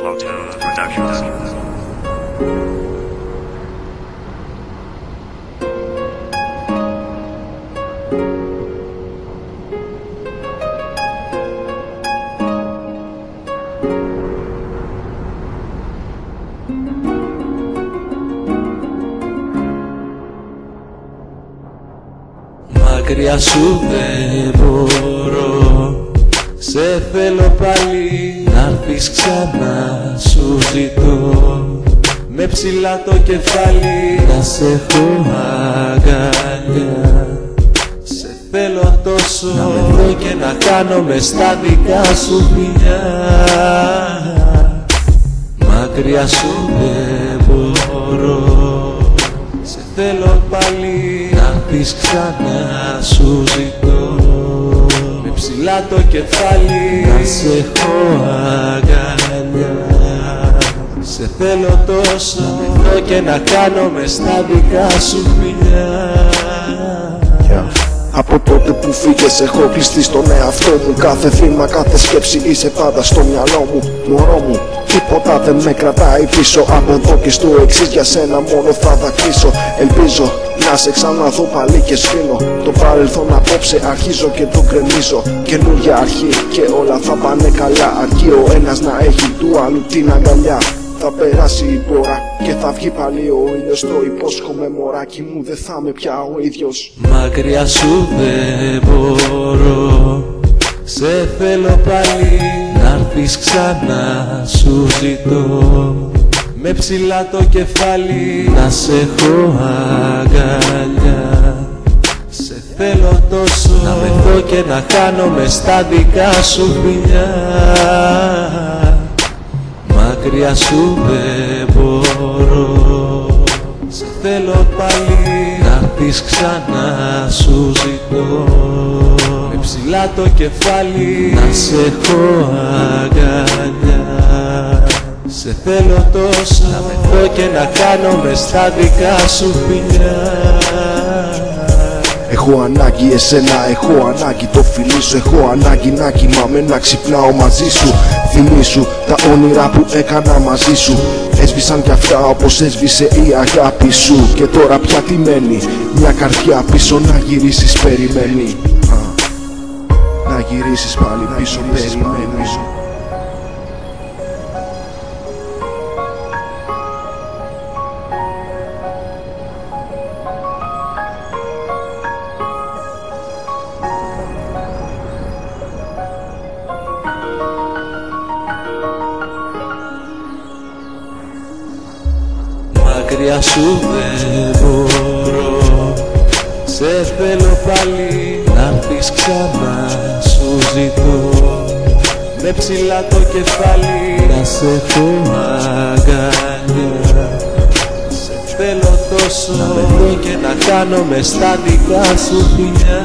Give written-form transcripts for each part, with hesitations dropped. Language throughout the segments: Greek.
Flowtone Productions. Μακριά σου δεν μπορώ, σε θέλω πάλι, να'ρθεις ξανά σου ζητώ. Με ψηλά το κεφάλι να σε έχω αγκαλιά. Σε θέλω τόσο να με δω και να κάνομαι στα δικά σου φιλιά. Μακριά σου δεν μπορώ, σε θέλω πάλι, να'ρθεις ξανά σου ζητώ. Με ψηλά το κεφάλι να σε έχω αγκαλιά. Σε θέλω τόσο να με δω και να κάνομαι στα δικά σου φιλιά. Από τότε που φύγες έχω κλειστεί στον εαυτό μου. Κάθε βήμα, κάθε σκέψη είσαι πάντα στο μυαλό μου. Μωρό μου, τίποτα δεν με κρατάει πίσω. Από εδώ και στο εξής για σένα μόνο θα δακρύσω. Ελπίζω να σε ξαναδώ πάλι και σβήνω το παρελθόν απόψε, αρχίζω και το κρεμίζω. Καινούργια αρχή και όλα θα πάνε καλά, αρκεί ο ένας να έχει του άλλου την αγκαλιά. Θα περάσει η πора και θα βγει πάλι ο ήλιος. Το υπόσχομαι μωράκι μου, δεν θα είμαι πια ο ίδιος. Μακριά σου δεν μπορώ, σε θέλω πάλι, να'ρθεις ξανά σου ζητώ. Με ψηλά το κεφάλι να σε έχω αγκαλιά. Σε θέλω τόσο να με δω και να κάνομαι στα δικά σου φιλιά. Μακριά σου δεν μπορώ, σε θέλω πάλι, να'ρθεις ξανά σου ζητώ. Με ψηλά το κεφάλι να σε έχω αγκαλιά. Σε θέλω τόσο να με δω και να κάνομαι στα δικά σου φιλιά. Έχω ανάγκη εσένα, έχω ανάγκη το φιλί σου. Έχω ανάγκη να κοιμάμαι, να ξυπνάω μαζί σου. Θυμήσου τα όνειρα που έκανα μαζί σου. Έσβησαν κι αυτά όπως έσβησε η αγάπη σου. Και τώρα πια τι μένει, μια καρδιά πίσω να γυρίσεις περιμένει. Να γυρίσεις πάλι πίσω περιμένει. Μακριά σου δεν μπορώ, σε θέλω πάλι, να'ρθεις ξανά σου ζητώ. Με ψηλά το κεφάλι να σε έχω αγκαλιά. Σε θέλω τόσο να με δω και να κάνομαι στα δικά σου φιλιά.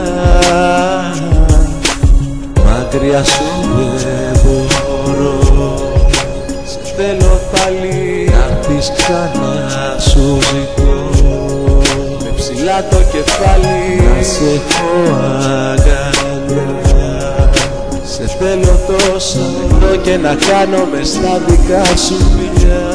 Μακριά σου δεν μπορώ, σε θέλω πάλι, να'ρθεις ξανά σου ζητώ. Με ψηλά το κεφάλι να σε έχω αγκαλιά. Σε θέλω τόσο να με δω και να κάνομαι στα δικά σου φιλιά.